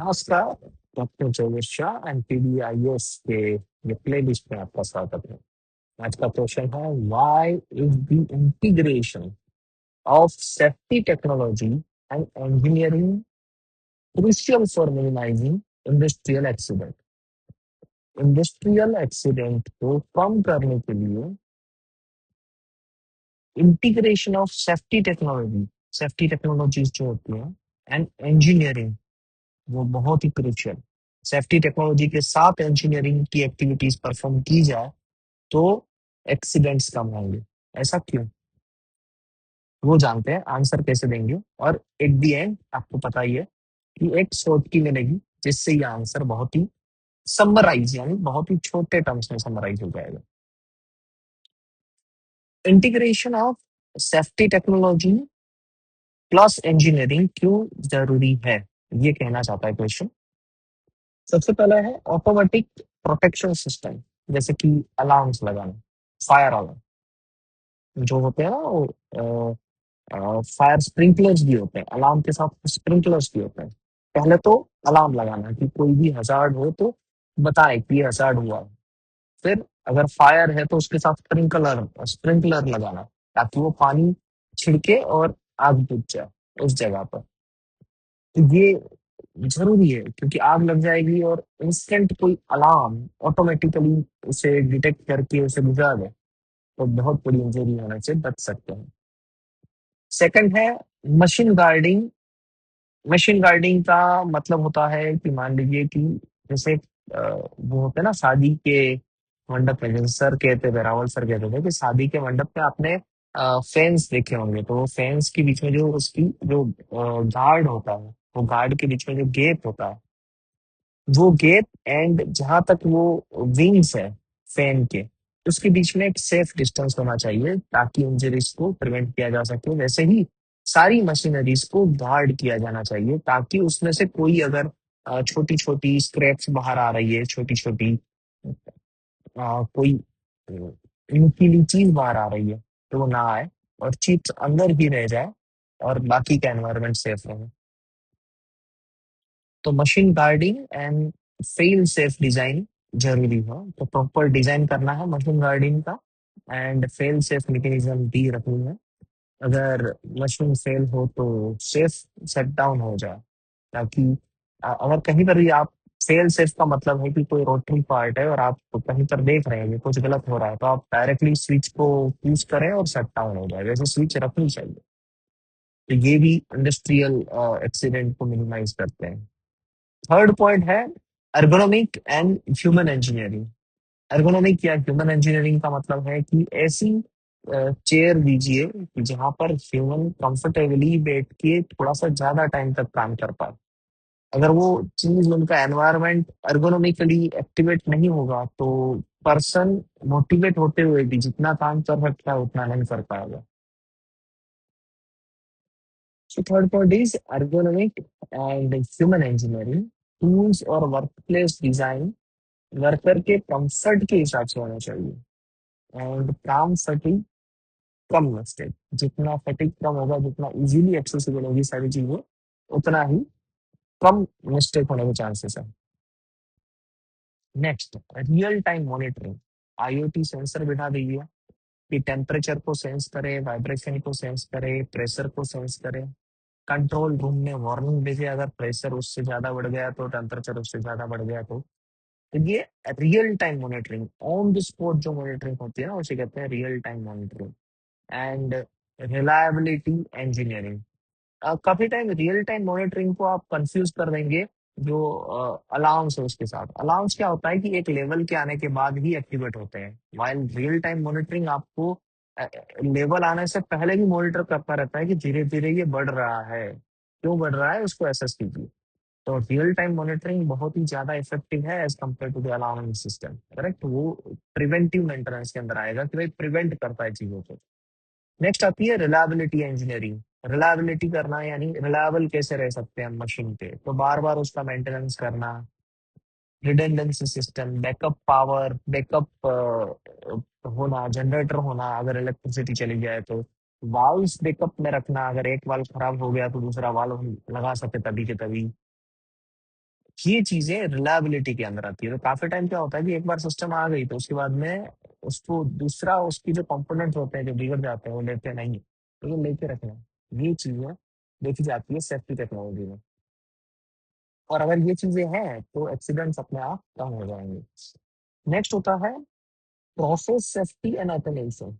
नमस्कार, doctor जोगेश Shah and पीबीआईएस के ये प्लेलिस्ट में आपका स्वागत है। आज का क्वेश्चन है why is the integration of safety technology and engineering crucial for minimising industrial accident. Industrial accident को कम करने के लिए इंटीग्रेशन ऑफ सेफ्टी टेक्नोलॉजीज जो होती हैं एंड इंजीनियरिंग, वो बहुत ही क्रूशियल। सेफ्टी टेक्नोलॉजी के साथ इंजीनियरिंग की एक्टिविटीज परफॉर्म की जाए तो एक्सीडेंट्स कम होंगे। ऐसा क्यों? वो जानते हैं, आंसर कैसे देंगे। और एट द एंड आपको पता ही है कि एक शॉर्ट की मिलेगी जिससे ये आंसर बहुत ही समराइज, यानी बहुत ही छोटे टर्म्स में समराइज हो जाएगा। Integration of safety technology plus engineering क्यों जरूरी है, ये कहना चाहता है क्वेश्चन। सबसे पहला है ऑटोमेटिक प्रोटेक्शन सिस्टम, जैसे कि अलार्म्स लगाना, फायर अलार्म जो होते हैं ना, वो फायर स्प्रिंकलर्स भी होते हैं, अलार्म के साथ स्प्रिंकलर्स भी होते हैं। पहले तो अलार्म लगाना कि कोई भी हजार्ड हो तो बताए कि ये हजार्ड हुआ है। फिर अगर फायर है तो उसके साथ स्प्रिंकलर स्प्रिंकलर लगाना ताकि वो पानी छिड़के और आग बुझ जाए उस जगह पर। तो ये जरूरी है क्योंकि आग लग जाएगी और इंस्टेंट कोई अलार्म ऑटोमेटिकली उसे डिटेक्ट करके उसे बुझा दे तो बहुत बड़ी इंजरी होने से बच सकते हैं। सेकंड है मशीन गार्डिंग। मशीन गार्डिंग का मतलब होता है कि मान लीजिए कि जैसे वो होते हैं ना शादी के मंडप में, जैसे सर कहते थे, रावल सर कहते थे कि शादी के मंडप में आपने फेंस देखे होंगे, तो वो फेंस के बीच में जो उसकी जो गार्ड होता है, वो गार्ड के बीच में जो गेप होता है, वो गेप एंड जहां तक वो विंग्स है फैन के, उसके बीच में एक सेफ डिस्टेंस होना चाहिए ताकि इंजरीज को प्रिवेंट किया जा सके। वैसे ही सारी मशीनरीज को गार्ड किया जाना चाहिए ताकि उसमें से कोई अगर छोटी छोटी स्क्रैप्स बाहर आ रही है, छोटी छोटी कोई नुकीली चीज बाहर आ रही है तो वो ना आए और चिप्स अंदर ही रह जाए और बाकी का एनवायरनमेंट सेफ रहे। तो machine guarding and fail safe design जरूरी हो, तो प्रॉपर डिजाइन करना है मशीन गार्डिंग का एंड फेल सेफ मैकेनिज्म भी रखनी है। अगर मशीन फेल हो तो सेफ सेट डाउन हो जाए ताकि अगर कहीं पर भी आप फेल सेफ का मतलब है कि कोई रोटरी पार्ट है और आप कहीं पर देख रहे हैं कि कुछ गलत हो रहा है तो आप डायरेक्टली स्विच को पुश करें और शट डाउन हो जाए, वैसे स्विच रखनी चाहिए। तो ये भी इंडस्ट्रियल एक्सीडेंट को मिनिमाइज करते हैं। थर्ड पॉइंट है ergonomic and human engineering. Ergonomic या ह्यूमन इंजीनियरिंग का मतलब है कि ऐसी चेयर दीजिए कि जहां पर ह्यूमन कंफर्टेबली बैठ के थोड़ा सा ज्यादा टाइम तक काम कर पाए। अगर वो चीज, उनका एनवायरनमेंट एर्गोनॉमिकली एक्टिवेट नहीं होगा तो पर्सन मोटिवेट होते हुए भी जितना काम कर सकता है उतना नहीं कर पाएगा। So third point is ergonomic and human engineering tools और वर्कप्लेस डिजाइन वर्कर के कंफर्ट के हिसाब से होना चाहिए एंड काम फटीग कम मिस्टेक। जितना फटीग कम होगा, जितना इजीली एक्सेसिबल होगी सारी चीजें, उतना ही कम मिस्टेक होने के चांसेस है। Next, real time monitoring. IoT sensor बिठा दीजिए कि टेम्परेचर को सेंस करे, वाइब्रेशन को सेंस करे, प्रेशर को सेंस करे, कंट्रोल रूम में वार्निंग भेजे अगर प्रेशर उससे ज्यादा बढ़ गया तो, टेम्परेचर उससे ज्यादा बढ़ गया तो ये real time monitoring, on the spot जो मॉनिटरिंग होती है ना, उसे कहते हैं real time monitoring. And reliability engineering. काफी टाइम रियल टाइम मॉनिटरिंग को आप कंफ्यूज कर देंगे जो अलार्म्स है उसके साथ। अलार्म्स क्या होता है कि एक लेवल के आने के बाद ही एक्टिवेट होते हैं, वाइल रियल टाइम मॉनिटरिंग आपको लेवल आने से पहले भी मॉनिटर करता रहता है कि धीरे धीरे ये बढ़ रहा है, क्यों बढ़ रहा है उसको एसेस कीजिए। तो रियल टाइम मॉनिटरिंग बहुत ही ज्यादा इफेक्टिव है as compare to the alarming system. Correct, वो प्रिवेंटिव मेंटेनेंस के अंदर आएगा कि भाई प्रिवेंट करता है चीजों को। नेक्स्ट आती है रिलायबिलिटी इंजीनियरिंग। रिलायबिलिटी करना यानी रिलायबल कैसे रह सकते हैं हम मशीन पे, तो बार बार उसका मेंटेनेंस करना, redundancy system, backup power, backup होना, जनरेटर होना अगर इलेक्ट्रिसिटी चली जाए तो, वाल्व्स बैकअप में रखना, अगर एक वाल्व खराब हो गया तो दूसरा वाल्व लगा सके तभी के तभी। ये चीजें रिलायबिलिटी के अंदर आती है। तो काफी टाइम क्या होता है कि एक बार सिस्टम आ गई तो उसके बाद में उसको दूसरा उसकी जो कंपोनेंट होते हैं जो बिगड़ जाते हैं वो लेते नहीं, तो ये लेके रखना, ये चीजें देखी जाती है सेफ्टी टेक्नोलॉजी में। और अगर ये चीजें हैं तो एक्सीडेंट्स अपने आप कम हो जाएंगे। नेक्स्ट होता है प्रोसेस सेफ्टी एंड ऑटोमेशन।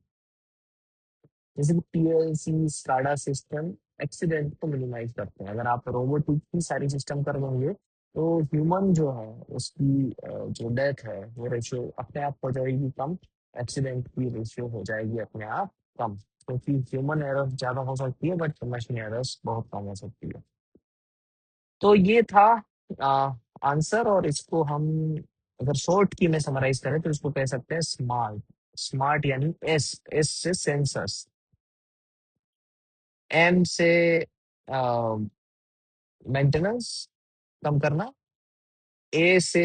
जैसे कि पीएलसी स्काडा सिस्टम एक्सीडेंट को मिनिमाइज करते हैं। अगर आप रोबोटिक की सारी सिस्टम कर देंगे तो ह्यूमन जो है उसकी जो डेथ है वो रेशियो अपने आप हो जाएगी कम, एक्सीडेंट की रेशियो हो जाएगी अपने आप कम, क्योंकि ह्यूमन एरर ज्यादा हो सकती है बट मशीन एरर्स बहुत कम हो सकती है। तो ये था आंसर, और इसको हम अगर शॉर्ट की में समराइज करें तो इसको कह सकते हैं स्मार्ट। स्मार्ट यानी एस, एस से सेंसर्स, एम से मेंटेनेंस कम करना, ए से